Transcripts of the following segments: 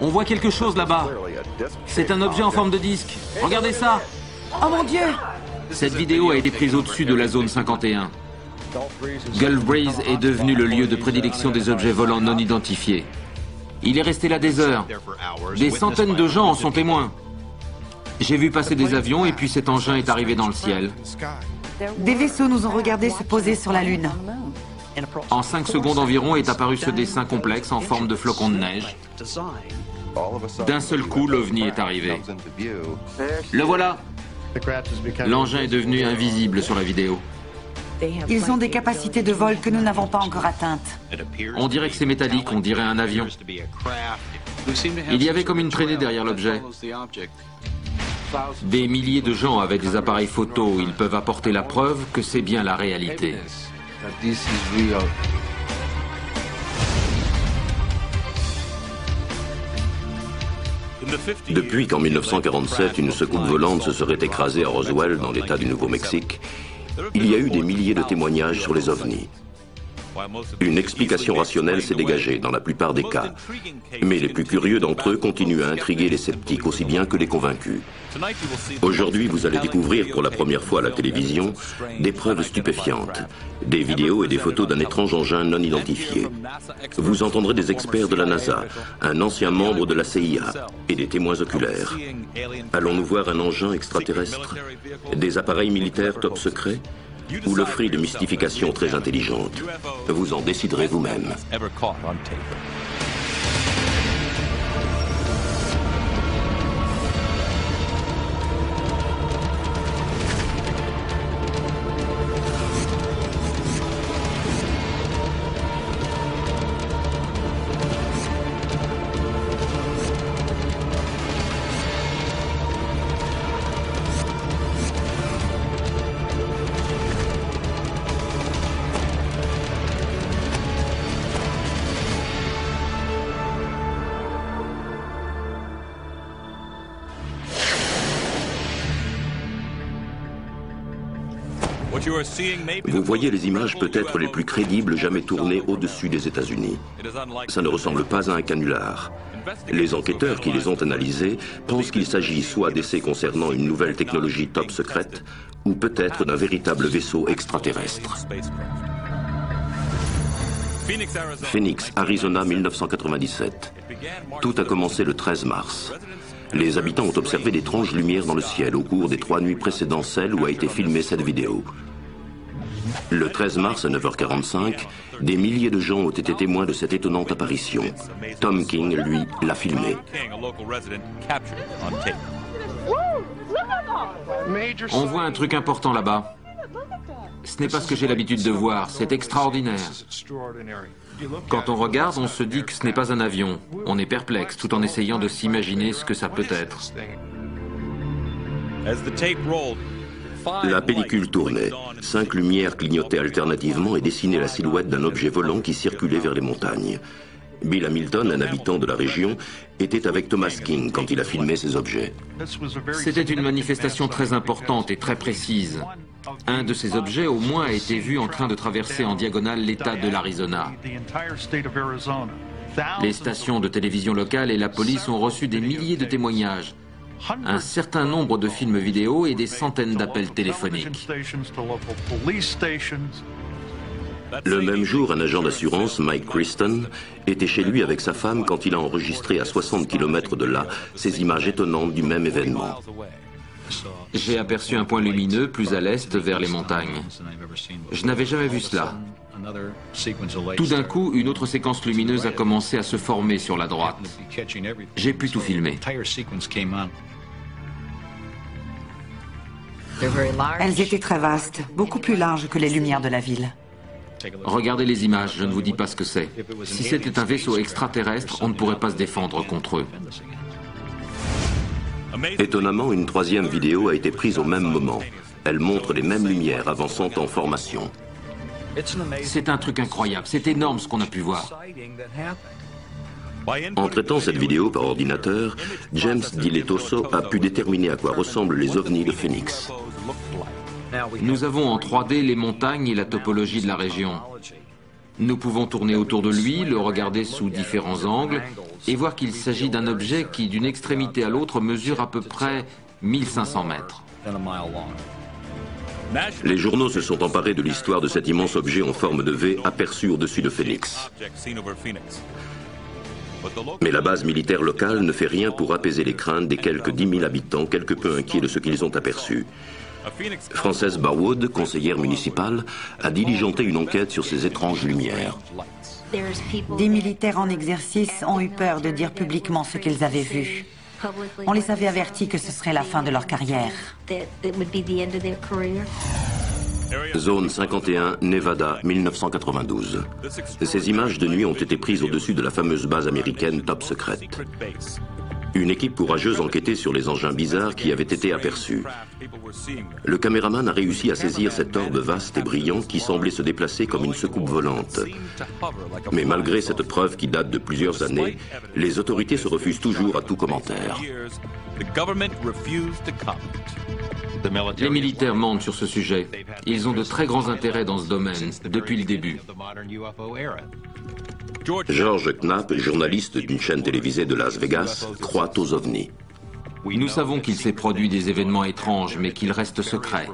On voit quelque chose là-bas. C'est un objet en forme de disque. Regardez ça. Oh mon Dieu! Cette vidéo a été prise au-dessus de la zone 51. Gulf Breeze est devenu le lieu de prédilection des objets volants non identifiés. Il est resté là des heures. Des centaines de gens en sont témoins. J'ai vu passer des avions et puis cet engin est arrivé dans le ciel. Des vaisseaux nous ont regardés se poser sur la Lune. En 5 secondes environ est apparu ce dessin complexe en forme de flocon de neige. D'un seul coup, l'OVNI est arrivé. Le voilà. L'engin est devenu invisible sur la vidéo. Ils ont des capacités de vol que nous n'avons pas encore atteintes. On dirait que c'est métallique, on dirait un avion. Il y avait comme une traînée derrière l'objet. Des milliers de gens avaient des appareils photo. Ils peuvent apporter la preuve que c'est bien la réalité. Depuis qu'en 1947, une secoupe volante se serait écrasée à Roswell, dans l'État du Nouveau-Mexique, il y a eu des milliers de témoignages sur les ovnis. Une explication rationnelle s'est dégagée dans la plupart des cas, mais les plus curieux d'entre eux continuent à intriguer les sceptiques aussi bien que les convaincus. Aujourd'hui, vous allez découvrir pour la première fois à la télévision des preuves stupéfiantes, des vidéos et des photos d'un étrange engin non identifié. Vous entendrez des experts de la NASA, un ancien membre de la CIA et des témoins oculaires. Allons-nous voir un engin extraterrestre, des appareils militaires top secrets ou l'offrir de mystification très intelligente? Vous en déciderez vous-même. Vous voyez les images peut-être les plus crédibles jamais tournées au-dessus des États-Unis. Ça ne ressemble pas à un canular. Les enquêteurs qui les ont analysés pensent qu'il s'agit soit d'essais concernant une nouvelle technologie top secrète, ou peut-être d'un véritable vaisseau extraterrestre. Phoenix, Arizona, 1997. Tout a commencé le 13 mars. Les habitants ont observé d'étranges lumières dans le ciel au cours des 3 nuits précédant celle où a été filmée cette vidéo. Le 13 mars à 9h45, des milliers de gens ont été témoins de cette étonnante apparition. Tom King, lui, l'a filmé. On voit un truc important là-bas. Ce n'est pas ce que j'ai l'habitude de voir, c'est extraordinaire. Quand on regarde, on se dit que ce n'est pas un avion. On est perplexe tout en essayant de s'imaginer ce que ça peut être. La pellicule tournait. 5 lumières clignotaient alternativement et dessinaient la silhouette d'un objet volant qui circulait vers les montagnes. Bill Hamilton, un habitant de la région, était avec Thomas King quand il a filmé ces objets. C'était une manifestation très importante et très précise. Un de ces objets, au moins, a été vu en train de traverser en diagonale l'État de l'Arizona. Les stations de télévision locales et la police ont reçu des milliers de témoignages, un certain nombre de films vidéo et des centaines d'appels téléphoniques. Le même jour, un agent d'assurance, Mike Kristen, était chez lui avec sa femme quand il a enregistré à 60 km de là ces images étonnantes du même événement. J'ai aperçu un point lumineux plus à l'est vers les montagnes. Je n'avais jamais vu cela. Tout d'un coup, une autre séquence lumineuse a commencé à se former sur la droite. J'ai pu tout filmer. Elles étaient très vastes, beaucoup plus larges que les lumières de la ville. Regardez les images, je ne vous dis pas ce que c'est. Si c'était un vaisseau extraterrestre, on ne pourrait pas se défendre contre eux. Étonnamment, une 3e vidéo a été prise au même moment. Elle montre les mêmes lumières avançant en formation. C'est un truc incroyable, c'est énorme ce qu'on a pu voir. En traitant cette vidéo par ordinateur, James Diletoso a pu déterminer à quoi ressemblent les ovnis de Phoenix. Nous avons en 3D les montagnes et la topologie de la région. Nous pouvons tourner autour de lui, le regarder sous différents angles et voir qu'il s'agit d'un objet qui, d'une extrémité à l'autre, mesure à peu près 1500 mètres. Les journaux se sont emparés de l'histoire de cet immense objet en forme de V aperçu au-dessus de Phoenix. Mais la base militaire locale ne fait rien pour apaiser les craintes des quelques 10 000 habitants quelque peu inquiets de ce qu'ils ont aperçu. Frances Barwood, conseillère municipale, a diligenté une enquête sur ces étranges lumières. Des militaires en exercice ont eu peur de dire publiquement ce qu'ils avaient vu. On les avait avertis que ce serait la fin de leur carrière. Zone 51, Nevada, 1992. Ces images de nuit ont été prises au-dessus de la fameuse base américaine Top Secret. Une équipe courageuse enquêtait sur les engins bizarres qui avaient été aperçus. Le caméraman a réussi à saisir cet orbe vaste et brillant qui semblait se déplacer comme une soucoupe volante. Mais malgré cette preuve qui date de plusieurs années, les autorités se refusent toujours à tout commentaire. Les militaires mentent sur ce sujet. Ils ont de très grands intérêts dans ce domaine, depuis le début. George Knapp, journaliste d'une chaîne télévisée de Las Vegas, croit aux ovnis. Nous savons qu'il s'est produit des événements étranges, mais qu'ils restent secrets.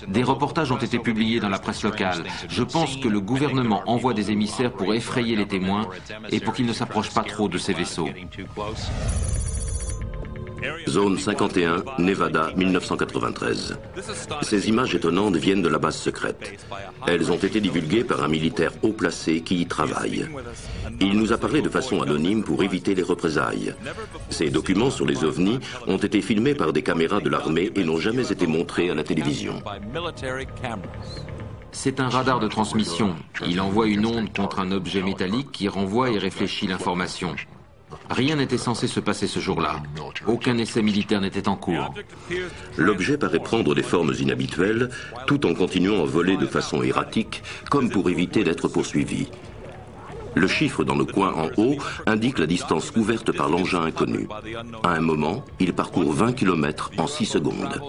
Des reportages ont été publiés dans la presse locale. Je pense que le gouvernement envoie des émissaires pour effrayer les témoins et pour qu'ils ne s'approchent pas trop de ces vaisseaux. Zone 51, Nevada, 1993. Ces images étonnantes viennent de la base secrète. Elles ont été divulguées par un militaire haut placé qui y travaille. Il nous a parlé de façon anonyme pour éviter les représailles. Ces documents sur les ovnis ont été filmés par des caméras de l'armée et n'ont jamais été montrés à la télévision. C'est un radar de transmission. Il envoie une onde contre un objet métallique qui renvoie et réfléchit l'information. Rien n'était censé se passer ce jour-là. Aucun essai militaire n'était en cours. L'objet paraît prendre des formes inhabituelles, tout en continuant à voler de façon erratique, comme pour éviter d'être poursuivi. Le chiffre dans le coin en haut indique la distance couverte par l'engin inconnu. À un moment, il parcourt 20 km en 6 secondes.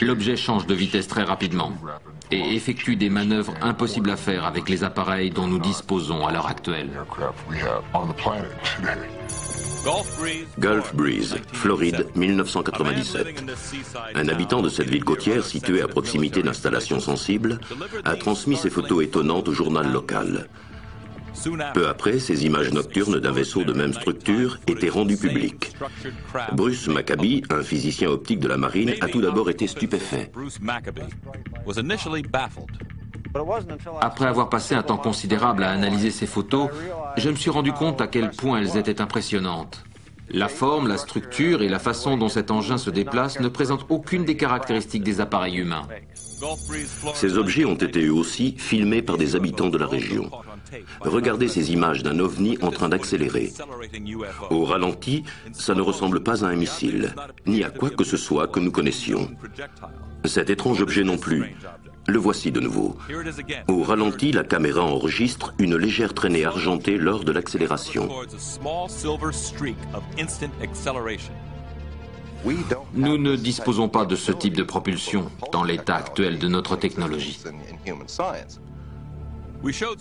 L'objet change de vitesse très rapidement et effectue des manœuvres impossibles à faire avec les appareils dont nous disposons à l'heure actuelle. Gulf Breeze, Floride, 1997. Un habitant de cette ville côtière, située à proximité d'installations sensibles, a transmis ces photos étonnantes au journal local. Peu après, ces images nocturnes d'un vaisseau de même structure étaient rendues publiques. Bruce Maccabee, un physicien optique de la marine, a tout d'abord été stupéfait. Après avoir passé un temps considérable à analyser ces photos, je me suis rendu compte à quel point elles étaient impressionnantes. La forme, la structure et la façon dont cet engin se déplace ne présentent aucune des caractéristiques des appareils humains. Ces objets ont été eux aussi filmés par des habitants de la région. Regardez ces images d'un ovni en train d'accélérer. Au ralenti, ça ne ressemble pas à un missile, ni à quoi que ce soit que nous connaissions. Cet étrange objet non plus. Le voici de nouveau. Au ralenti, la caméra enregistre une légère traînée argentée lors de l'accélération. Nous ne disposons pas de ce type de propulsion dans l'état actuel de notre technologie.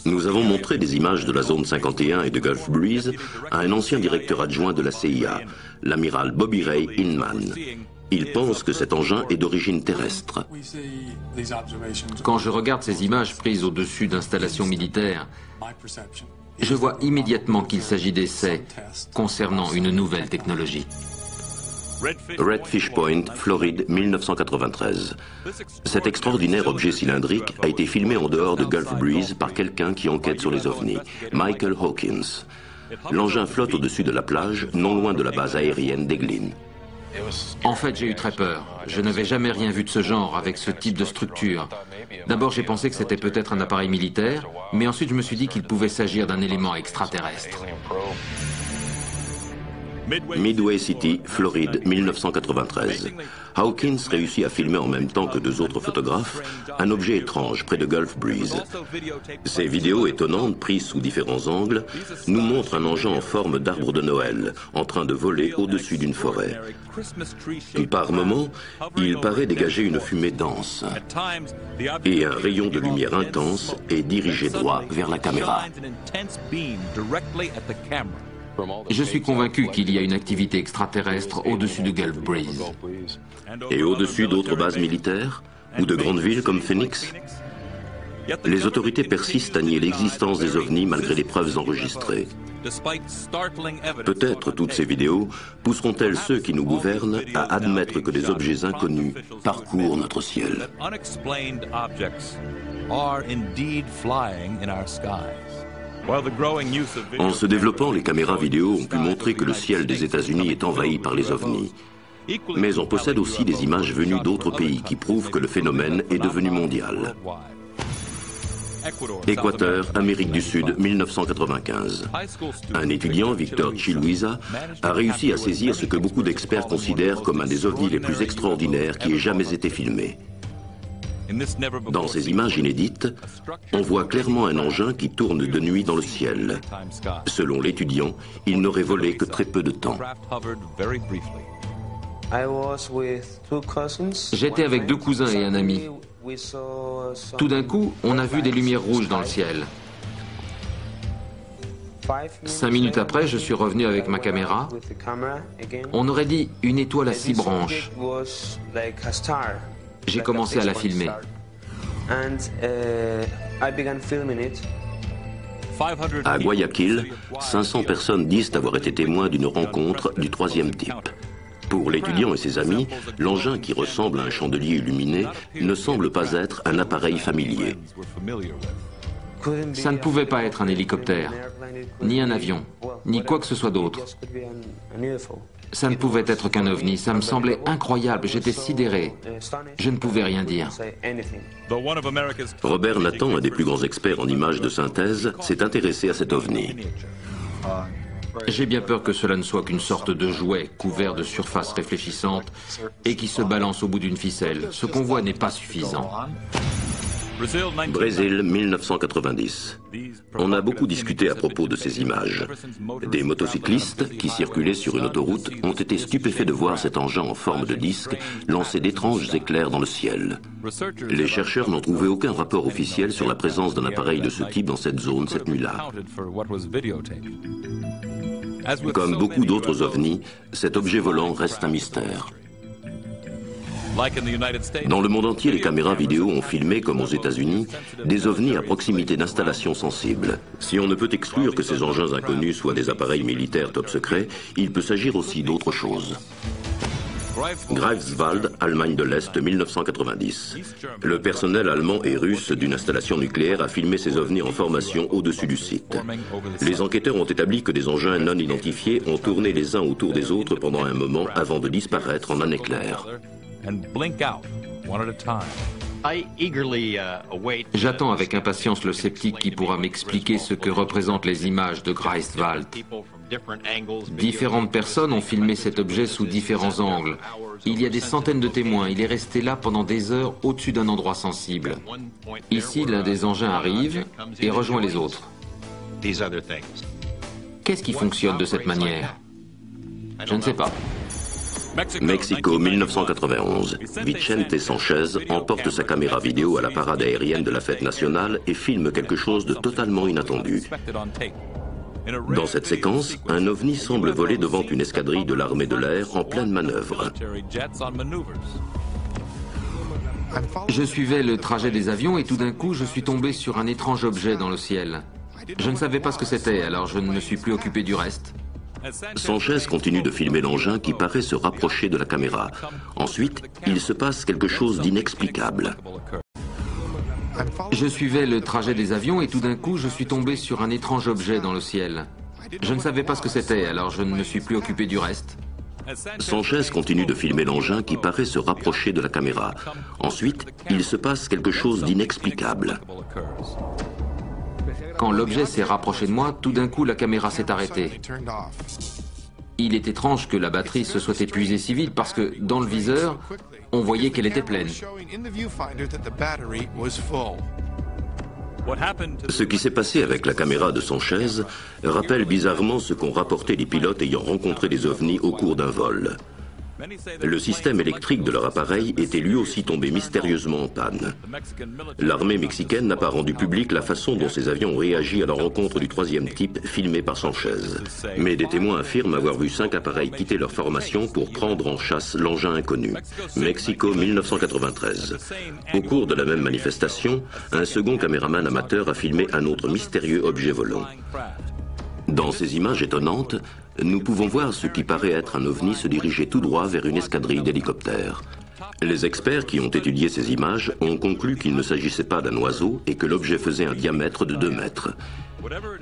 Nous avons montré des images de la zone 51 et de Gulf Breeze à un ancien directeur adjoint de la CIA, l'amiral Bobby Ray Inman. Il pense que cet engin est d'origine terrestre. Quand je regarde ces images prises au-dessus d'installations militaires, je vois immédiatement qu'il s'agit d'essais concernant une nouvelle technologie. Redfish Point, Floride, 1993. Cet extraordinaire objet cylindrique a été filmé en dehors de Gulf Breeze par quelqu'un qui enquête sur les ovnis, Michael Hawkins. L'engin flotte au-dessus de la plage, non loin de la base aérienne d'Eglin. En fait, j'ai eu très peur. Je n'avais jamais rien vu de ce genre, avec ce type de structure. D'abord, j'ai pensé que c'était peut-être un appareil militaire, mais ensuite je me suis dit qu'il pouvait s'agir d'un élément extraterrestre. Midway City, Floride, 1993. Hawkins réussit à filmer en même temps que deux autres photographes un objet étrange près de Gulf Breeze. Ces vidéos étonnantes, prises sous différents angles, nous montrent un engin en forme d'arbre de Noël, en train de voler au-dessus d'une forêt. Par moments, il paraît dégager une fumée dense. Et un rayon de lumière intense est dirigé droit vers la caméra. Je suis convaincu qu'il y a une activité extraterrestre au-dessus de Gulf Breeze. Et au-dessus d'autres bases militaires ou de grandes villes comme Phoenix? Les autorités persistent à nier l'existence des ovnis malgré les preuves enregistrées. Peut-être toutes ces vidéos pousseront-elles ceux qui nous gouvernent à admettre que des objets inconnus parcourent notre ciel. En se développant, les caméras vidéo ont pu montrer que le ciel des États-Unis est envahi par les ovnis. Mais on possède aussi des images venues d'autres pays qui prouvent que le phénomène est devenu mondial. Équateur, Amérique du Sud, 1995. Un étudiant, Victor Chiluisa, a réussi à saisir ce que beaucoup d'experts considèrent comme un des ovnis les plus extraordinaires qui ait jamais été filmé. Dans ces images inédites, on voit clairement un engin qui tourne de nuit dans le ciel. Selon l'étudiant, il n'aurait volé que très peu de temps. J'étais avec deux cousins et un ami. Tout d'un coup, on a vu des lumières rouges dans le ciel. 5 minutes après, je suis revenu avec ma caméra. On aurait dit une étoile à 6 branches. J'ai commencé à la filmer. À Guayaquil, 500 personnes disent avoir été témoins d'une rencontre du troisième type. Pour l'étudiant et ses amis, l'engin qui ressemble à un chandelier illuminé ne semble pas être un appareil familier. Ça ne pouvait pas être un hélicoptère, ni un avion, ni quoi que ce soit d'autre. Ça ne pouvait être qu'un ovni, ça me semblait incroyable, j'étais sidéré. Je ne pouvais rien dire. Robert Nathan, un des plus grands experts en images de synthèse, s'est intéressé à cet ovni. J'ai bien peur que cela ne soit qu'une sorte de jouet couvert de surface réfléchissante et qui se balance au bout d'une ficelle. Ce qu'on voit n'est pas suffisant. Brésil, 1990. On a beaucoup discuté à propos de ces images. Des motocyclistes qui circulaient sur une autoroute ont été stupéfaits de voir cet engin en forme de disque lancer d'étranges éclairs dans le ciel. Les chercheurs n'ont trouvé aucun rapport officiel sur la présence d'un appareil de ce type dans cette zone cette nuit-là. Comme beaucoup d'autres ovnis, cet objet volant reste un mystère. Dans le monde entier, les caméras vidéo ont filmé, comme aux États-Unis, des ovnis à proximité d'installations sensibles. Si on ne peut exclure que ces engins inconnus soient des appareils militaires top secrets, il peut s'agir aussi d'autre chose. Greifswald, Allemagne de l'Est, 1990. Le personnel allemand et russe d'une installation nucléaire a filmé ces ovnis en formation au-dessus du site. Les enquêteurs ont établi que des engins non identifiés ont tourné les uns autour des autres pendant un moment avant de disparaître en un éclair. J'attends avec impatience le sceptique qui pourra m'expliquer ce que représentent les images de Greifswald. Différentes personnes ont filmé cet objet sous différents angles. Il y a des centaines de témoins. Il est resté là pendant des heures au-dessus d'un endroit sensible. Ici, l'un des engins arrive et rejoint les autres. Qu'est-ce qui fonctionne de cette manière? Je ne sais pas. Mexico, 1991. Vicente Sanchez emporte sa caméra vidéo à la parade aérienne de la fête nationale et filme quelque chose de totalement inattendu. Dans cette séquence, un ovni semble voler devant une escadrille de l'armée de l'air en pleine manœuvre. Je suivais le trajet des avions et tout d'un coup, je suis tombé sur un étrange objet dans le ciel. Je ne savais pas ce que c'était, alors je ne me suis plus occupé du reste. Sanchez continue de filmer l'engin qui paraît se rapprocher de la caméra. Ensuite, il se passe quelque chose d'inexplicable. Je suivais le trajet des avions et tout d'un coup, je suis tombé sur un étrange objet dans le ciel. Je ne savais pas ce que c'était, alors je ne me suis plus occupé du reste. Sanchez continue de filmer l'engin qui paraît se rapprocher de la caméra. Ensuite, il se passe quelque chose d'inexplicable. Quand l'objet s'est rapproché de moi, tout d'un coup, la caméra s'est arrêtée. Il est étrange que la batterie se soit épuisée si vite parce que dans le viseur, on voyait qu'elle était pleine. Ce qui s'est passé avec la caméra de Sanchez rappelle bizarrement ce qu'ont rapporté les pilotes ayant rencontré des ovnis au cours d'un vol. Le système électrique de leur appareil était lui aussi tombé mystérieusement en panne. L'armée mexicaine n'a pas rendu publique la façon dont ces avions ont réagi à la rencontre du troisième type filmé par Sanchez. Mais des témoins affirment avoir vu 5 appareils quitter leur formation pour prendre en chasse l'engin inconnu. Mexico 1993. Au cours de la même manifestation, un second caméraman amateur a filmé un autre mystérieux objet volant. Dans ces images étonnantes, nous pouvons voir ce qui paraît être un ovni se diriger tout droit vers une escadrille d'hélicoptères. Les experts qui ont étudié ces images ont conclu qu'il ne s'agissait pas d'un oiseau et que l'objet faisait un diamètre de 2 mètres.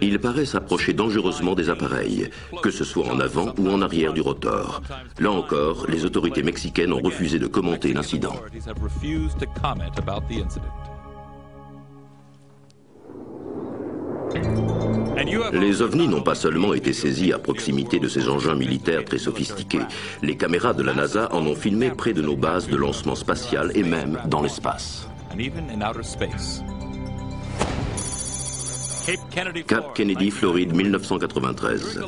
Il paraît s'approcher dangereusement des appareils, que ce soit en avant ou en arrière du rotor. Là encore, les autorités mexicaines ont refusé de commenter l'incident. Les ovnis n'ont pas seulement été saisis à proximité de ces engins militaires très sophistiqués. Les caméras de la NASA en ont filmé près de nos bases de lancement spatial et même dans l'espace. Cap Kennedy, Floride, 1993.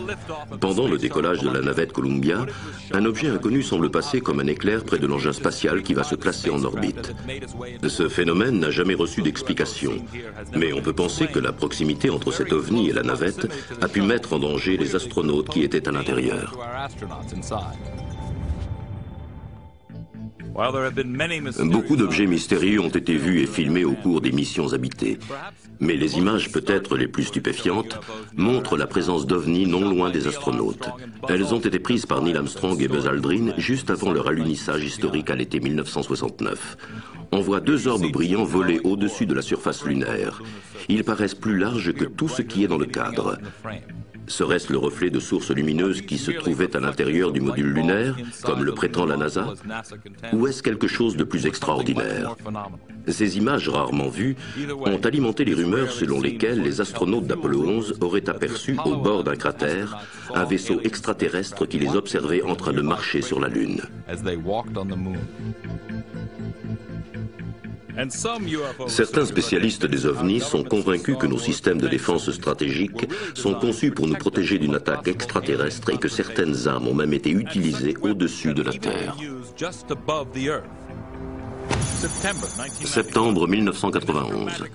Pendant le décollage de la navette Columbia, un objet inconnu semble passer comme un éclair près de l'engin spatial qui va se placer en orbite. Ce phénomène n'a jamais reçu d'explication, mais on peut penser que la proximité entre cet ovni et la navette a pu mettre en danger les astronautes qui étaient à l'intérieur. Beaucoup d'objets mystérieux ont été vus et filmés au cours des missions habitées. Mais les images peut-être les plus stupéfiantes montrent la présence d'ovnis non loin des astronautes. Elles ont été prises par Neil Armstrong et Buzz Aldrin juste avant leur alunissage historique à l'été 1969. On voit 2 orbes brillants voler au-dessus de la surface lunaire. Ils paraissent plus larges que tout ce qui est dans le cadre. Serait-ce le reflet de sources lumineuses qui se trouvaient à l'intérieur du module lunaire, comme le prétend la NASA? Ou est-ce quelque chose de plus extraordinaire? Ces images rarement vues ont alimenté les rumeurs selon lesquelles les astronautes d'Apollo 11 auraient aperçu au bord d'un cratère un vaisseau extraterrestre qui les observait en train de marcher sur la Lune. Certains spécialistes des ovnis sont convaincus que nos systèmes de défense stratégique sont conçus pour nous protéger d'une attaque extraterrestre et que certaines armes ont même été utilisées au-dessus de la Terre. Septembre 1991.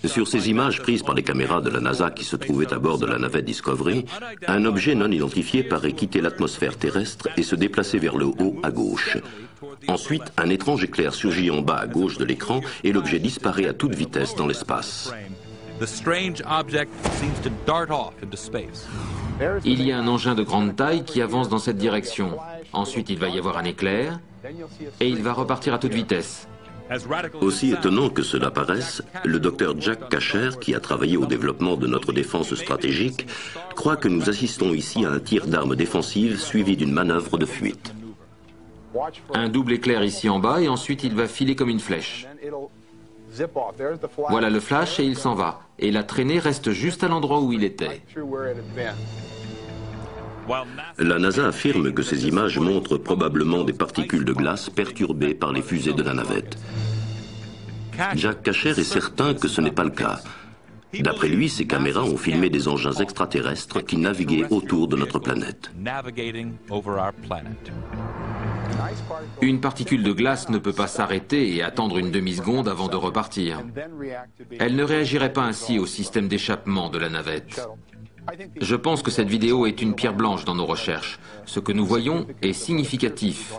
Sur ces images prises par les caméras de la NASA qui se trouvaient à bord de la navette Discovery, un objet non identifié paraît quitter l'atmosphère terrestre et se déplacer vers le haut à gauche. Ensuite, un étrange éclair surgit en bas à gauche de l'écran et l'objet disparaît à toute vitesse dans l'espace. Il y a un engin de grande taille qui avance dans cette direction. Ensuite, il va y avoir un éclair et il va repartir à toute vitesse. Aussi étonnant que cela paraisse, le docteur Jack Kasher, qui a travaillé au développement de notre défense stratégique, croit que nous assistons ici à un tir d'armes défensives suivi d'une manœuvre de fuite. Un double éclair ici en bas et ensuite il va filer comme une flèche. Voilà le flash et il s'en va. Et la traînée reste juste à l'endroit où il était. La NASA affirme que ces images montrent probablement des particules de glace perturbées par les fusées de la navette. Jack Kasher est certain que ce n'est pas le cas. D'après lui, ces caméras ont filmé des engins extraterrestres qui naviguaient autour de notre planète. Une particule de glace ne peut pas s'arrêter et attendre une demi-seconde avant de repartir. Elle ne réagirait pas ainsi au système d'échappement de la navette. Je pense que cette vidéo est une pierre blanche dans nos recherches. Ce que nous voyons est significatif.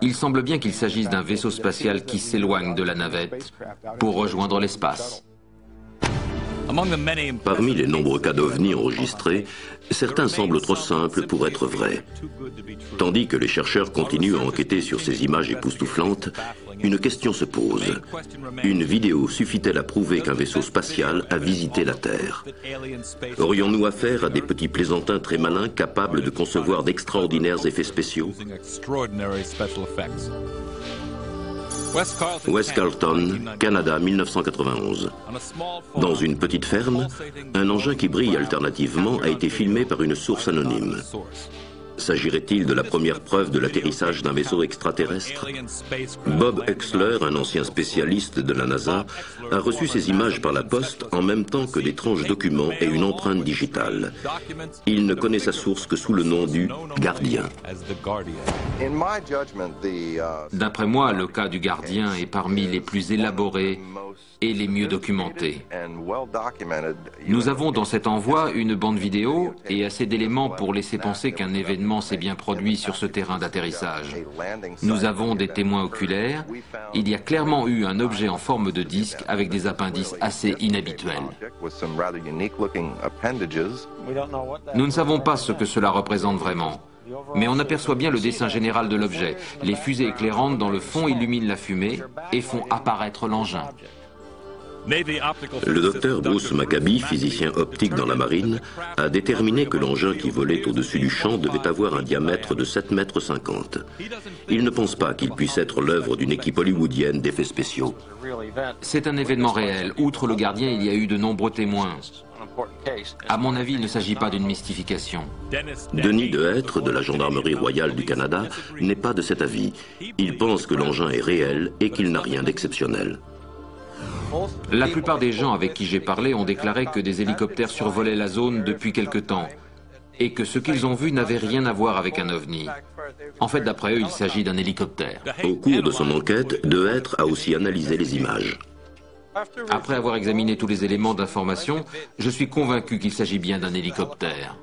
Il semble bien qu'il s'agisse d'un vaisseau spatial qui s'éloigne de la navette pour rejoindre l'espace. Parmi les nombreux cas d'ovnis enregistrés, certains semblent trop simples pour être vrais. Tandis que les chercheurs continuent à enquêter sur ces images époustouflantes, une question se pose. Une vidéo suffit-elle à prouver qu'un vaisseau spatial a visité la Terre? Aurions-nous affaire à des petits plaisantins très malins capables de concevoir d'extraordinaires effets spéciaux? West Carleton, Canada, 1991. Dans une petite ferme, un engin qui brille alternativement a été filmé par une source anonyme. S'agirait-il de la première preuve de l'atterrissage d'un vaisseau extraterrestre? Bob Exler, un ancien spécialiste de la NASA, a reçu ces images par la poste en même temps que d'étranges documents et une empreinte digitale. Il ne connaît sa source que sous le nom du Gardien. D'après moi, le cas du Gardien est parmi les plus élaborés et les mieux documentés. Nous avons dans cet envoi une bande vidéo et assez d'éléments pour laisser penser qu'un événement s'est bien produit sur ce terrain d'atterrissage. Nous avons des témoins oculaires. Il y a clairement eu un objet en forme de disque avec des appendices assez inhabituels. Nous ne savons pas ce que cela représente vraiment. Mais on aperçoit bien le dessin général de l'objet. Les fusées éclairantes dans le fond illuminent la fumée et font apparaître l'engin. Le docteur Bruce Maccabi, physicien optique dans la marine, a déterminé que l'engin qui volait au-dessus du champ devait avoir un diamètre de 7,50 mètres. Il ne pense pas qu'il puisse être l'œuvre d'une équipe hollywoodienne d'effets spéciaux. C'est un événement réel. Outre le Gardien, il y a eu de nombreux témoins. À mon avis, il ne s'agit pas d'une mystification. Denis Dehêtre, de la Gendarmerie royale du Canada, n'est pas de cet avis. Il pense que l'engin est réel et qu'il n'a rien d'exceptionnel. La plupart des gens avec qui j'ai parlé ont déclaré que des hélicoptères survolaient la zone depuis quelque temps et que ce qu'ils ont vu n'avait rien à voir avec un ovni. En fait, d'après eux, il s'agit d'un hélicoptère. Au cours de son enquête, Dehêtre a aussi analysé les images. Après avoir examiné tous les éléments d'information, je suis convaincu qu'il s'agit bien d'un hélicoptère.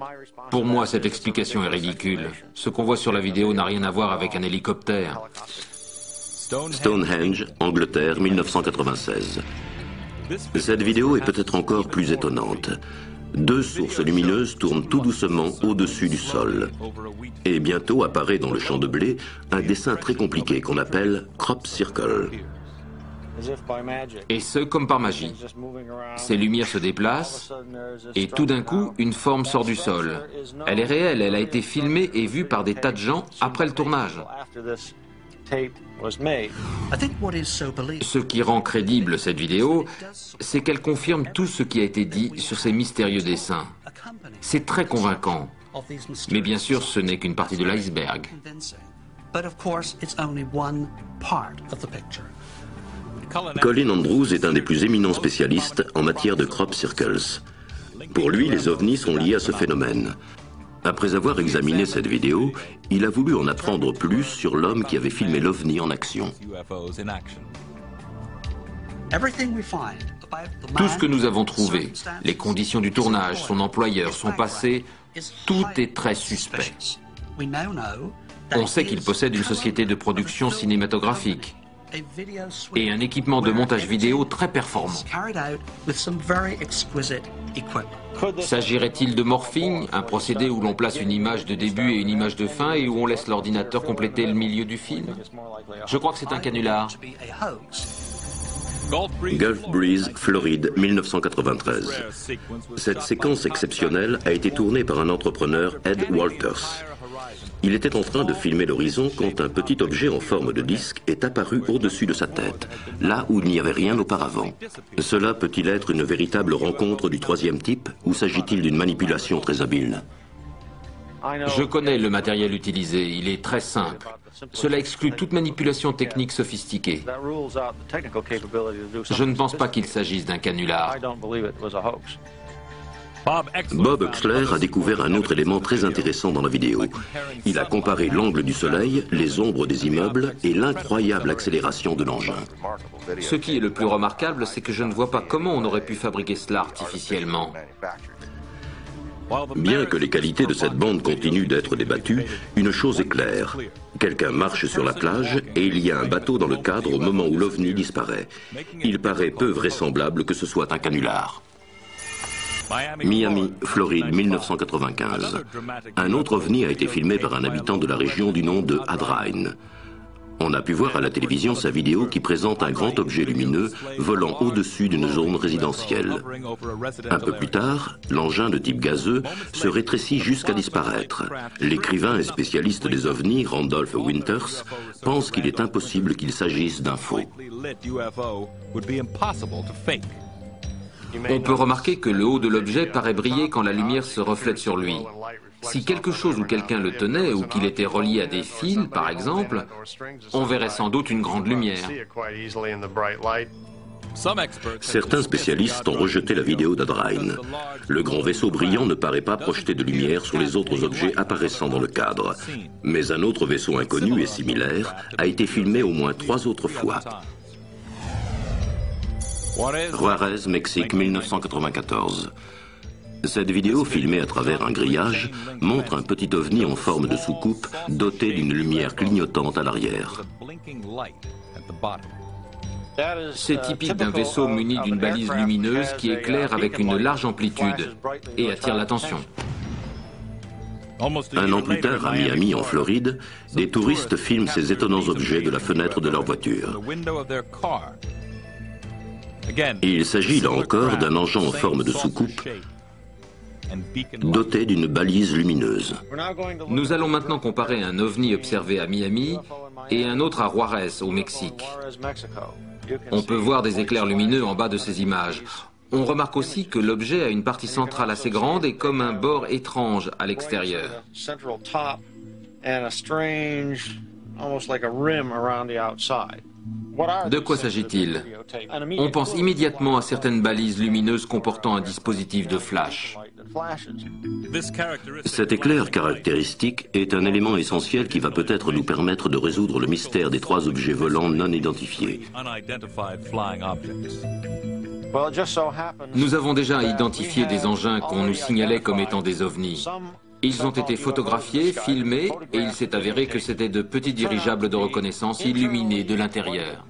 Pour moi, cette explication est ridicule. Ce qu'on voit sur la vidéo n'a rien à voir avec un hélicoptère. Stonehenge, Angleterre, 1996. Cette vidéo est peut-être encore plus étonnante. Deux sources lumineuses tournent tout doucement au-dessus du sol. Et bientôt apparaît dans le champ de blé un dessin très compliqué qu'on appelle crop circle. Et ce, comme par magie. Ces lumières se déplacent et tout d'un coup, une forme sort du sol. Elle est réelle, elle a été filmée et vue par des tas de gens après le tournage. Ce qui rend crédible cette vidéo, c'est qu'elle confirme tout ce qui a été dit sur ces mystérieux dessins. C'est très convaincant. Mais bien sûr, ce n'est qu'une partie de l'iceberg. Colin Andrews est un des plus éminents spécialistes en matière de crop circles. Pour lui, les ovnis sont liés à ce phénomène. Après avoir examiné cette vidéo, il a voulu en apprendre plus sur l'homme qui avait filmé l'OVNI en action. Tout ce que nous avons trouvé, les conditions du tournage, son employeur, son passé, tout est très suspect. On sait qu'il possède une société de production cinématographique et un équipement de montage vidéo très performant. S'agirait-il de morphing, un procédé où l'on place une image de début et une image de fin et où on laisse l'ordinateur compléter le milieu du film? Je crois que c'est un canular. Gulf Breeze, Floride, 1993. Cette séquence exceptionnelle a été tournée par un entrepreneur, Ed Walters. Il était en train de filmer l'horizon quand un petit objet en forme de disque est apparu au-dessus de sa tête, là où il n'y avait rien auparavant. Cela peut-il être une véritable rencontre du troisième type ou s'agit-il d'une manipulation très habile? Je connais le matériel utilisé, il est très simple. Cela exclut toute manipulation technique sophistiquée. Je ne pense pas qu'il s'agisse d'un canular. Bob Exler a découvert un autre élément très intéressant dans la vidéo. Il a comparé l'angle du soleil, les ombres des immeubles et l'incroyable accélération de l'engin. Ce qui est le plus remarquable, c'est que je ne vois pas comment on aurait pu fabriquer cela artificiellement. Bien que les qualités de cette bande continuent d'être débattues, une chose est claire. Quelqu'un marche sur la plage et il y a un bateau dans le cadre au moment où l'OVNI disparaît. Il paraît peu vraisemblable que ce soit un canular. Miami, Floride, 1995. Un autre ovni a été filmé par un habitant de la région du nom de Hadrine. On a pu voir à la télévision sa vidéo qui présente un grand objet lumineux volant au-dessus d'une zone résidentielle. Un peu plus tard, l'engin de type gazeux se rétrécit jusqu'à disparaître. L'écrivain et spécialiste des ovnis, Randolph Winters, pense qu'il est impossible qu'il s'agisse d'un faux. On peut remarquer que le haut de l'objet paraît briller quand la lumière se reflète sur lui. Si quelque chose ou quelqu'un le tenait ou qu'il était relié à des fils, par exemple, on verrait sans doute une grande lumière. Certains spécialistes ont rejeté la vidéo d'Adrain. Le grand vaisseau brillant ne paraît pas projeter de lumière sur les autres objets apparaissant dans le cadre. Mais un autre vaisseau inconnu et similaire a été filmé au moins 3 autres fois. Juarez, Mexique, 1994. Cette vidéo, filmée à travers un grillage, montre un petit ovni en forme de soucoupe doté d'une lumière clignotante à l'arrière. C'est typique d'un vaisseau muni d'une balise lumineuse qui éclaire avec une large amplitude et attire l'attention. Un an plus tard, à Miami, en Floride, des touristes filment ces étonnants objets de la fenêtre de leur voiture. Il s'agit là encore d'un engin en forme de soucoupe doté d'une balise lumineuse. Nous allons maintenant comparer un ovni observé à Miami et un autre à Juarez, au Mexique. On peut voir des éclairs lumineux en bas de ces images. On remarque aussi que l'objet a une partie centrale assez grande et comme un bord étrange à l'extérieur. De quoi s'agit-il? On pense immédiatement à certaines balises lumineuses comportant un dispositif de flash. Cet éclair caractéristique est un élément essentiel qui va peut-être nous permettre de résoudre le mystère des 3 objets volants non identifiés. Nous avons déjà identifié des engins qu'on nous signalait comme étant des ovnis. Ils ont été photographiés, filmés, et il s'est avéré que c'étaient de petits dirigeables de reconnaissance illuminés de l'intérieur.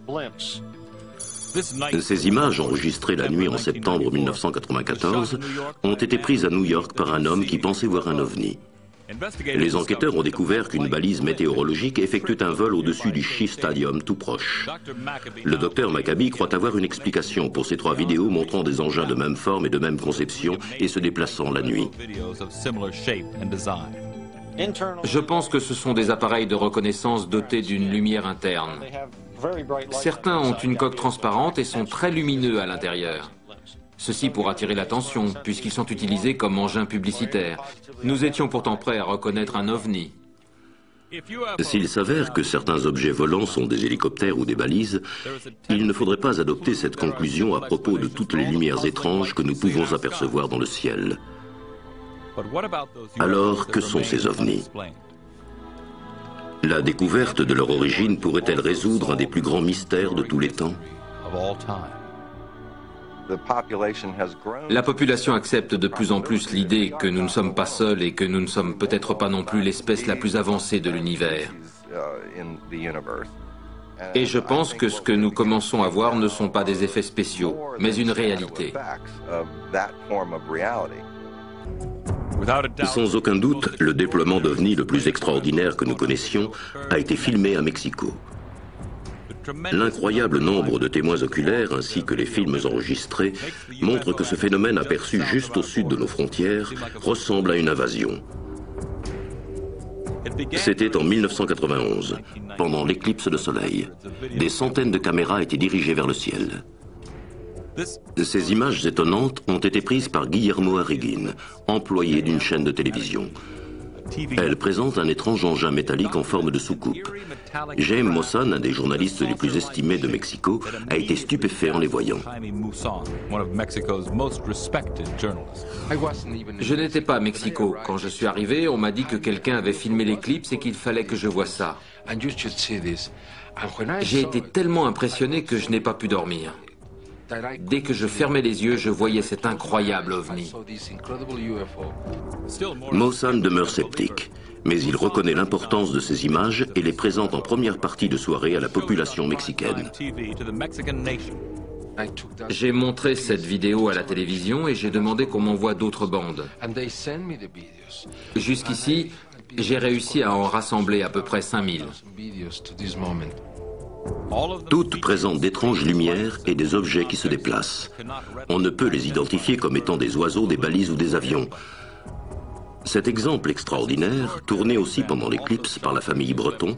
Ces images, enregistrées la nuit en septembre 1994, ont été prises à New York par un homme qui pensait voir un ovni. Les enquêteurs ont découvert qu'une balise météorologique effectuait un vol au-dessus du Shea Stadium tout proche. Le docteur Maccabi croit avoir une explication pour ces 3 vidéos montrant des engins de même forme et de même conception et se déplaçant la nuit. Je pense que ce sont des appareils de reconnaissance dotés d'une lumière interne. Certains ont une coque transparente et sont très lumineux à l'intérieur. Ceci pour attirer l'attention, puisqu'ils sont utilisés comme engins publicitaires. Nous étions pourtant prêts à reconnaître un ovni. S'il s'avère que certains objets volants sont des hélicoptères ou des balises, il ne faudrait pas adopter cette conclusion à propos de toutes les lumières étranges que nous pouvons apercevoir dans le ciel. Alors, que sont ces ovnis? La découverte de leur origine pourrait-elle résoudre un des plus grands mystères de tous les temps? La population accepte de plus en plus l'idée que nous ne sommes pas seuls et que nous ne sommes peut-être pas non plus l'espèce la plus avancée de l'univers. Et je pense que ce que nous commençons à voir ne sont pas des effets spéciaux, mais une réalité. Sans aucun doute, le déploiement d'OVNI le plus extraordinaire que nous connaissions a été filmé à Mexico. L'incroyable nombre de témoins oculaires ainsi que les films enregistrés montrent que ce phénomène aperçu juste au sud de nos frontières ressemble à une invasion. C'était en 1991, pendant l'éclipse de soleil. Des centaines de caméras étaient dirigées vers le ciel. Ces images étonnantes ont été prises par Guillermo Arriguin, employé d'une chaîne de télévision. Elle présente un étrange engin métallique en forme de soucoupe. Jaime Maussan, un des journalistes les plus estimés de Mexico, a été stupéfait en les voyant. Je n'étais pas à Mexico. Quand je suis arrivé, on m'a dit que quelqu'un avait filmé l'éclipse et qu'il fallait que je voie ça. J'ai été tellement impressionné que je n'ai pas pu dormir. Dès que je fermais les yeux, je voyais cet incroyable ovni. Maussan demeure sceptique, mais il reconnaît l'importance de ces images et les présente en première partie de soirée à la population mexicaine. J'ai montré cette vidéo à la télévision et j'ai demandé qu'on m'envoie d'autres bandes. Jusqu'ici, j'ai réussi à en rassembler à peu près 5000. Toutes présentent d'étranges lumières et des objets qui se déplacent. On ne peut les identifier comme étant des oiseaux, des balises ou des avions. Cet exemple extraordinaire, tourné aussi pendant l'éclipse par la famille Breton,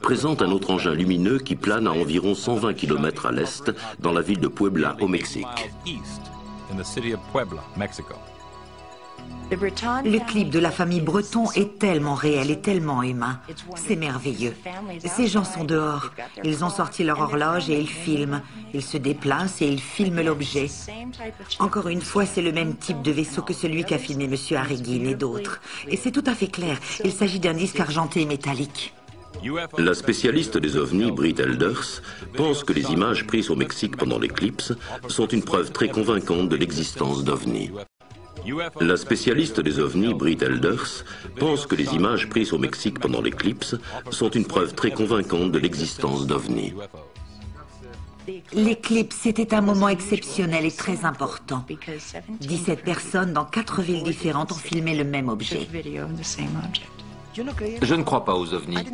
présente un autre engin lumineux qui plane à environ 120 km à l'est, dans la ville de Puebla, au Mexique. Le clip de la famille Breton est tellement réel et tellement humain. C'est merveilleux. Ces gens sont dehors. Ils ont sorti leur horloge et ils filment. Ils se déplacent et ils filment l'objet. Encore une fois, c'est le même type de vaisseau que celui qu'a filmé M. Harrigan et d'autres. Et c'est tout à fait clair. Il s'agit d'un disque argenté métallique. La spécialiste des ovnis, Britt Elders, pense que les images prises au Mexique pendant l'éclipse sont une preuve très convaincante de l'existence d'ovnis. La spécialiste des ovnis, Britt Elders, pense que les images prises au Mexique pendant l'éclipse sont une preuve très convaincante de l'existence d'ovnis. L'éclipse était un moment exceptionnel et très important. 17 personnes dans 4 villes différentes ont filmé le même objet. Je ne crois pas aux ovnis.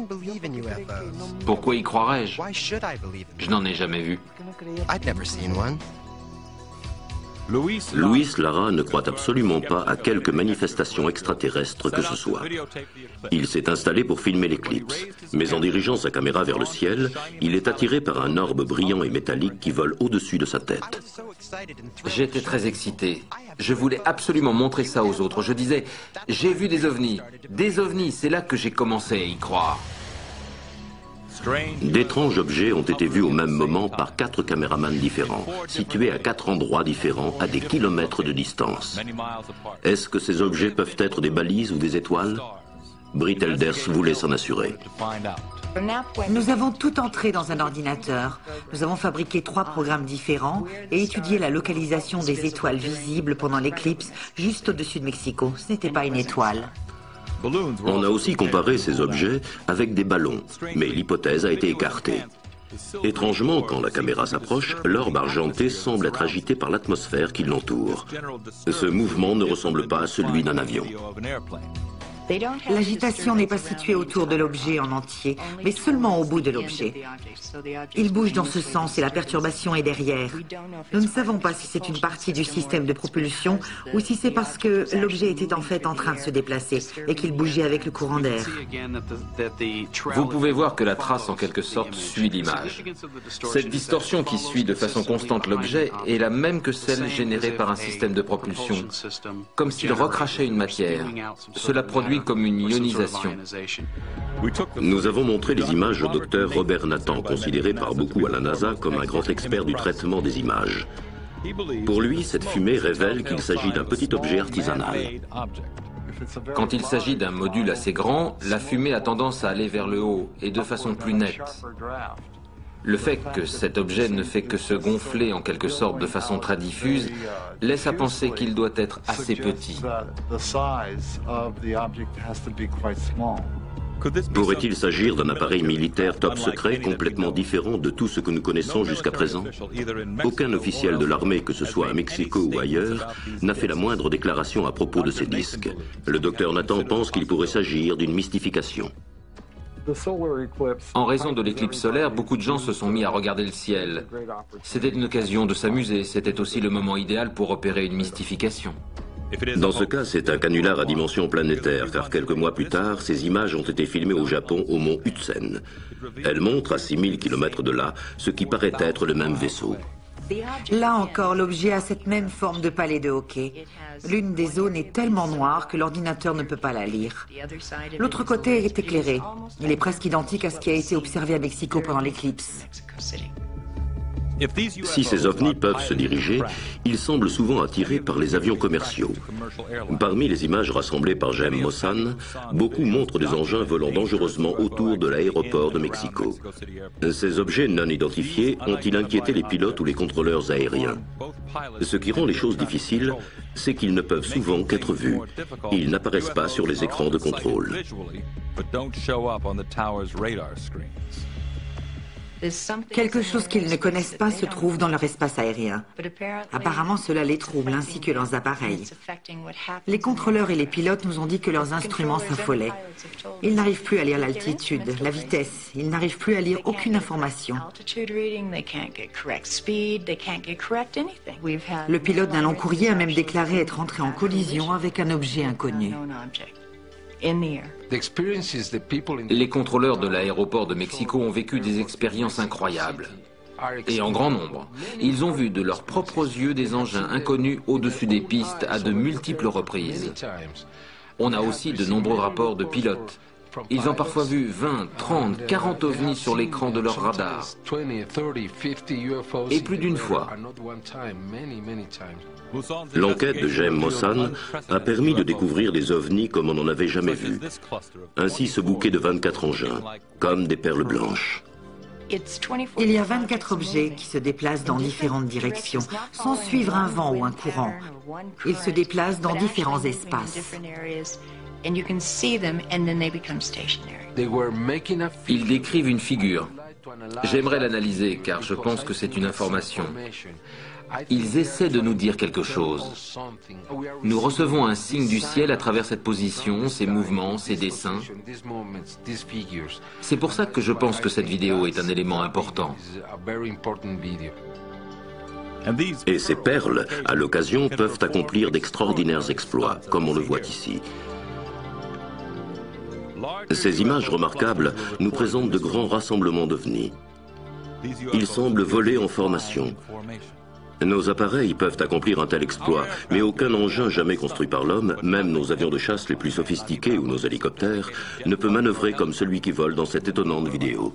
Pourquoi y croirais-je? Je n'en ai jamais vu. Luis Lara ne croit absolument pas à quelque manifestation extraterrestre que ce soit. Il s'est installé pour filmer l'éclipse, mais en dirigeant sa caméra vers le ciel, il est attiré par un orbe brillant et métallique qui vole au-dessus de sa tête. J'étais très excité. Je voulais absolument montrer ça aux autres. Je disais, j'ai vu des ovnis. Des ovnis, c'est là que j'ai commencé à y croire. D'étranges objets ont été vus au même moment par 4 caméramans différents, situés à 4 endroits différents, à des kilomètres de distance. Est-ce que ces objets peuvent être des balises ou des étoiles? Britt Elders voulait s'en assurer. Nous avons tout entré dans un ordinateur. Nous avons fabriqué 3 programmes différents et étudié la localisation des étoiles visibles pendant l'éclipse juste au-dessus de Mexico. Ce n'était pas une étoile. On a aussi comparé ces objets avec des ballons, mais l'hypothèse a été écartée. Étrangement, quand la caméra s'approche, l'orbe argenté semble être agité par l'atmosphère qui l'entoure. Ce mouvement ne ressemble pas à celui d'un avion. L'agitation n'est pas située autour de l'objet en entier, mais seulement au bout de l'objet. Il bouge dans ce sens et la perturbation est derrière. Nous ne savons pas si c'est une partie du système de propulsion ou si c'est parce que l'objet était en fait en train de se déplacer et qu'il bougeait avec le courant d'air. Vous pouvez voir que la trace, en quelque sorte, suit l'image. Cette distorsion qui suit de façon constante l'objet est la même que celle générée par un système de propulsion, comme s'il recrachait une matière. Cela produit comme une ionisation. Nous avons montré les images au docteur Robert Nathan, considéré par beaucoup à la NASA comme un grand expert du traitement des images. Pour lui, cette fumée révèle qu'il s'agit d'un petit objet artisanal. Quand il s'agit d'un module assez grand, la fumée a tendance à aller vers le haut et de façon plus nette. Le fait que cet objet ne fait que se gonfler en quelque sorte de façon très diffuse laisse à penser qu'il doit être assez petit. Pourrait-il s'agir d'un appareil militaire top secret complètement différent de tout ce que nous connaissons jusqu'à présent? Aucun officiel de l'armée, que ce soit à Mexico ou ailleurs, n'a fait la moindre déclaration à propos de ces disques. Le docteur Nathan pense qu'il pourrait s'agir d'une mystification. En raison de l'éclipse solaire, beaucoup de gens se sont mis à regarder le ciel. C'était une occasion de s'amuser, c'était aussi le moment idéal pour opérer une mystification. Dans ce cas, c'est un canular à dimension planétaire, car quelques mois plus tard, ces images ont été filmées au Japon, au mont Hudson. Elles montrent à 6000 km de là ce qui paraît être le même vaisseau. Là encore, l'objet a cette même forme de palais de hockey. L'une des zones est tellement noire que l'ordinateur ne peut pas la lire. L'autre côté est éclairé. Il est presque identique à ce qui a été observé à Mexico pendant l'éclipse. Si ces ovnis peuvent se diriger, ils semblent souvent attirés par les avions commerciaux. Parmi les images rassemblées par James Mossan, beaucoup montrent des engins volant dangereusement autour de l'aéroport de Mexico. Ces objets non identifiés ont-ils inquiété les pilotes ou les contrôleurs aériens? Ce qui rend les choses difficiles, c'est qu'ils ne peuvent souvent qu'être vus. Ils n'apparaissent pas sur les écrans de contrôle. Quelque chose qu'ils ne connaissent pas se trouve dans leur espace aérien. Apparemment, cela les trouble, ainsi que leurs appareils. Les contrôleurs et les pilotes nous ont dit que leurs instruments s'affolaient. Ils n'arrivent plus à lire l'altitude, la vitesse. Ils n'arrivent plus à lire aucune information. Le pilote d'un long courrier a même déclaré être entré en collision avec un objet inconnu. Les contrôleurs de l'aéroport de Mexico ont vécu des expériences incroyables. et en grand nombre. Ils ont vu de leurs propres yeux des engins inconnus au-dessus des pistes à de multiples reprises. On a aussi de nombreux rapports de pilotes. Ils ont parfois vu 20, 30, 40 ovnis sur l'écran de leur radar. Et plus d'une fois. L'enquête de Jem Mossan a permis de découvrir des ovnis comme on n'en avait jamais vu. Ainsi ce bouquet de 24 engins, comme des perles blanches. Il y a 24 objets qui se déplacent dans différentes directions, sans suivre un vent ou un courant. Ils se déplacent dans différents espaces. Ils décrivent une figure. J'aimerais l'analyser car je pense que c'est une information. Ils essaient de nous dire quelque chose. Nous recevons un signe du ciel à travers cette position, ces mouvements, ces dessins. C'est pour ça que je pense que cette vidéo est un élément important. Et ces perles, à l'occasion, peuvent accomplir d'extraordinaires exploits, comme on le voit ici. Ces images remarquables nous présentent de grands rassemblements d'ovnis. Ils semblent voler en formation. Nos appareils peuvent accomplir un tel exploit, mais aucun engin jamais construit par l'homme, même nos avions de chasse les plus sophistiqués ou nos hélicoptères, ne peut manœuvrer comme celui qui vole dans cette étonnante vidéo.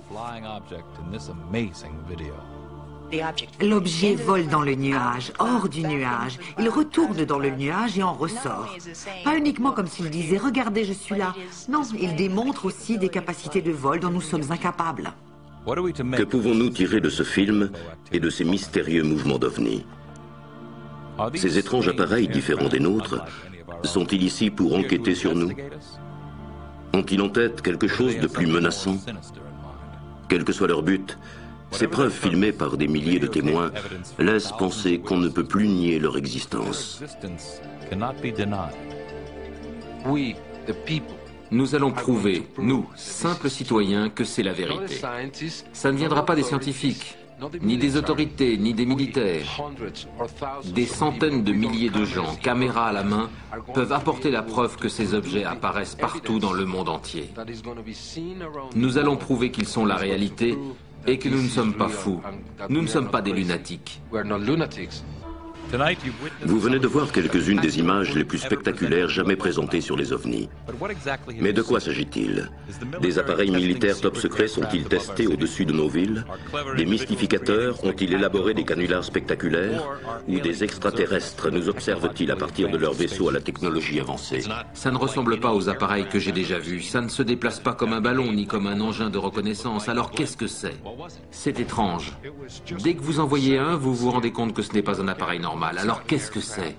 L'objet vole dans le nuage, hors du nuage. Il retourne dans le nuage et en ressort. Pas uniquement comme s'il disait « Regardez, je suis là ». Non, il démontre aussi des capacités de vol dont nous sommes incapables. Que pouvons-nous tirer de ce film et de ces mystérieux mouvements d'ovnis? Ces étranges appareils différents des nôtres sont-ils ici pour enquêter sur nous? Ont-ils en tête quelque chose de plus menaçant? Quel que soit leur but, ces preuves filmées par des milliers de témoins laissent penser qu'on ne peut plus nier leur existence. Nous allons prouver, nous, simples citoyens, que c'est la vérité. Ça ne viendra pas des scientifiques, ni des autorités, ni des militaires. Des centaines de milliers de gens, caméras à la main, peuvent apporter la preuve que ces objets apparaissent partout dans le monde entier. Nous allons prouver qu'ils sont la réalité et que nous ne sommes pas fous. Nous ne sommes pas des lunatiques. Vous venez de voir quelques-unes des images les plus spectaculaires jamais présentées sur les ovnis. Mais de quoi s'agit-il? Des appareils militaires top secrets sont-ils testés au-dessus de nos villes? Des mystificateurs ont-ils élaboré des canulars spectaculaires? Ou des extraterrestres nous observent-ils à partir de leurs vaisseaux à la technologie avancée? Ça ne ressemble pas aux appareils que j'ai déjà vus. Ça ne se déplace pas comme un ballon ni comme un engin de reconnaissance. Alors qu'est-ce que c'est? C'est étrange. Dès que vous en voyez un, vous vous rendez compte que ce n'est pas un appareil normal. Alors qu'est-ce que c'est?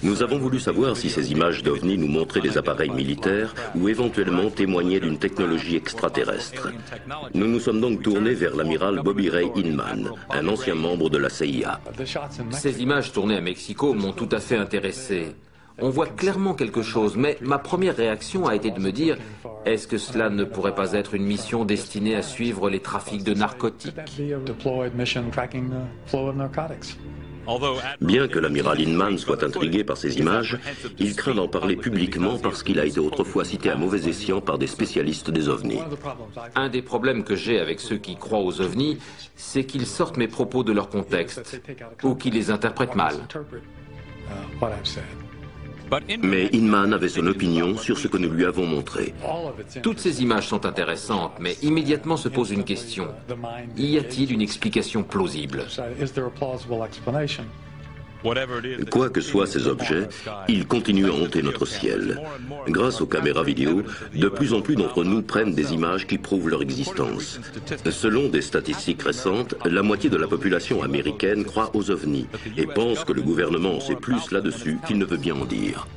Nous avons voulu savoir si ces images d'ovnis nous montraient des appareils militaires ou éventuellement témoignaient d'une technologie extraterrestre. Nous nous sommes donc tournés vers l'amiral Bobby Ray Inman, un ancien membre de la CIA. Ces images tournées à Mexico m'ont tout à fait intéressé. On voit clairement quelque chose, mais ma première réaction a été de me dire, est-ce que cela ne pourrait pas être une mission destinée à suivre les trafics de narcotiques? Bien que l'amiral Inman soit intrigué par ces images, il craint d'en parler publiquement parce qu'il a été autrefois cité à mauvais escient par des spécialistes des ovnis. Un des problèmes que j'ai avec ceux qui croient aux ovnis, c'est qu'ils sortent mes propos de leur contexte, ou qu'ils les interprètent mal. Mais Inman avait son opinion sur ce que nous lui avons montré. Toutes ces images sont intéressantes, mais immédiatement se pose une question. Y a-t-il une explication plausible? Quoi que soient ces objets, ils continuent à hanter notre ciel. Grâce aux caméras vidéo, de plus en plus d'entre nous prennent des images qui prouvent leur existence. Selon des statistiques récentes, la moitié de la population américaine croit aux ovnis et pense que le gouvernement en sait plus là-dessus qu'il ne veut bien en dire.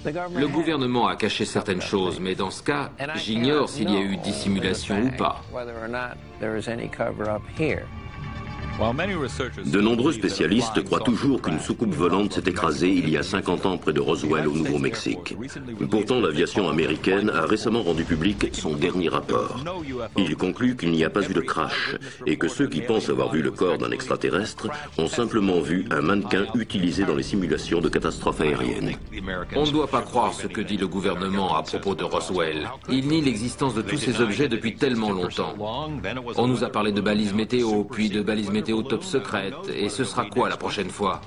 Le gouvernement a caché certaines choses, mais dans ce cas, j'ignore s'il y a eu dissimulation ou pas. De nombreux spécialistes croient toujours qu'une soucoupe volante s'est écrasée il y a 50 ans près de Roswell au Nouveau-Mexique. Pourtant, l'aviation américaine a récemment rendu public son dernier rapport. Il conclut qu'il n'y a pas eu de crash et que ceux qui pensent avoir vu le corps d'un extraterrestre ont simplement vu un mannequin utilisé dans les simulations de catastrophes aériennes. On ne doit pas croire ce que dit le gouvernement à propos de Roswell. Il nie l'existence de tous ces objets depuis tellement longtemps. On nous a parlé de balises météo, puis de balises météo top secrète, et ce sera quoi la prochaine fois?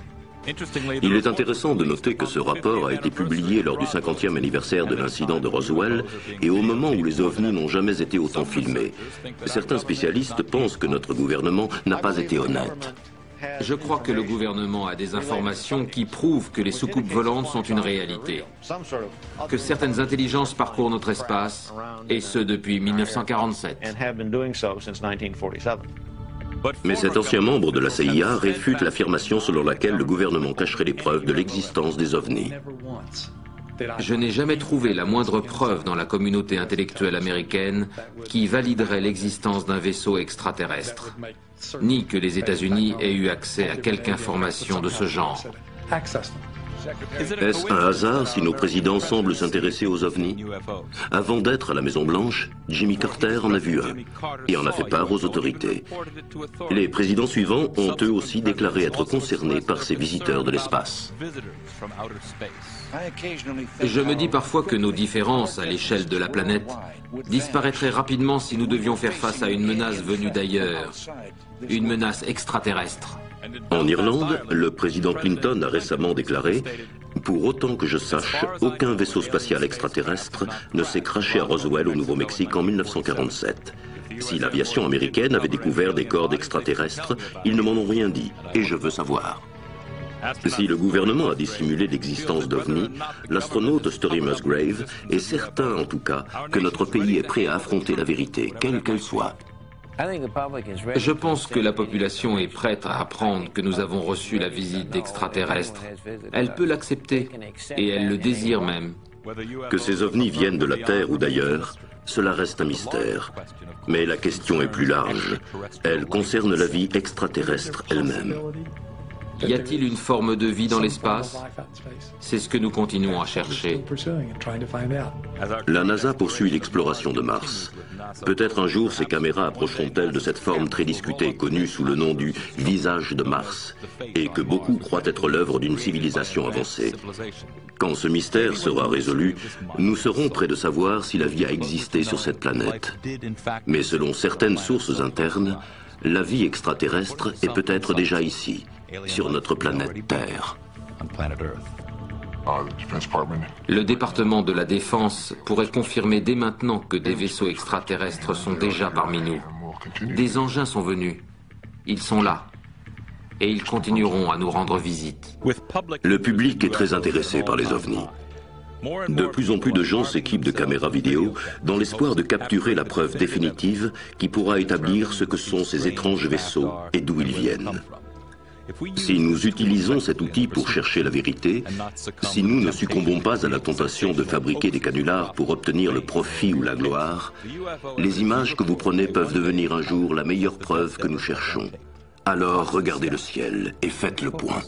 Il est intéressant de noter que ce rapport a été publié lors du 50e anniversaire de l'incident de Roswell et au moment où les ovnis n'ont jamais été autant filmés. Certains spécialistes pensent que notre gouvernement n'a pas été honnête. Je crois que le gouvernement a des informations qui prouvent que les soucoupes volantes sont une réalité. Que certaines intelligences parcourent notre espace, et ce depuis 1947. Mais cet ancien membre de la CIA réfute l'affirmation selon laquelle le gouvernement cacherait les preuves de l'existence des ovnis. Je n'ai jamais trouvé la moindre preuve dans la communauté intellectuelle américaine qui validerait l'existence d'un vaisseau extraterrestre, ni que les États-Unis aient eu accès à quelque information de ce genre. Est-ce un hasard si nos présidents semblent s'intéresser aux ovnis? Avant d'être à la Maison-Blanche, Jimmy Carter en a vu un et en a fait part aux autorités. Les présidents suivants ont eux aussi déclaré être concernés par ces visiteurs de l'espace. Je me dis parfois que nos différences à l'échelle de la planète disparaîtraient rapidement si nous devions faire face à une menace venue d'ailleurs, une menace extraterrestre. En Irlande, le président Clinton a récemment déclaré « Pour autant que je sache, aucun vaisseau spatial extraterrestre ne s'est crashé à Roswell au Nouveau-Mexique en 1947. Si l'aviation américaine avait découvert des corps d'extraterrestres, ils ne m'en ont rien dit, et je veux savoir. » Si le gouvernement a dissimulé l'existence d'ovnis, l'astronaute Story Musgrave est certain en tout cas que notre pays est prêt à affronter la vérité, quelle qu'elle soit. Je pense que la population est prête à apprendre que nous avons reçu la visite d'extraterrestres. Elle peut l'accepter, et elle le désire même. Que ces ovnis viennent de la Terre ou d'ailleurs, cela reste un mystère. Mais la question est plus large. Elle concerne la vie extraterrestre elle-même. Y a-t-il une forme de vie dans l'espace? C'est ce que nous continuons à chercher. La NASA poursuit l'exploration de Mars. Peut-être un jour ces caméras approcheront-elles de cette forme très discutée connue sous le nom du « visage de Mars » et que beaucoup croient être l'œuvre d'une civilisation avancée. Quand ce mystère sera résolu, nous serons près de savoir si la vie a existé sur cette planète. Mais selon certaines sources internes, la vie extraterrestre est peut-être déjà ici, sur notre planète Terre. Le département de la Défense pourrait confirmer dès maintenant que des vaisseaux extraterrestres sont déjà parmi nous. Des engins sont venus. Ils sont là. Et ils continueront à nous rendre visite. Le public est très intéressé par les ovnis. De plus en plus de gens s'équipent de caméras vidéo dans l'espoir de capturer la preuve définitive qui pourra établir ce que sont ces étranges vaisseaux et d'où ils viennent. Si nous utilisons cet outil pour chercher la vérité, si nous ne succombons pas à la tentation de fabriquer des canulars pour obtenir le profit ou la gloire, les images que vous prenez peuvent devenir un jour la meilleure preuve que nous cherchons. Alors regardez le ciel et faites le point.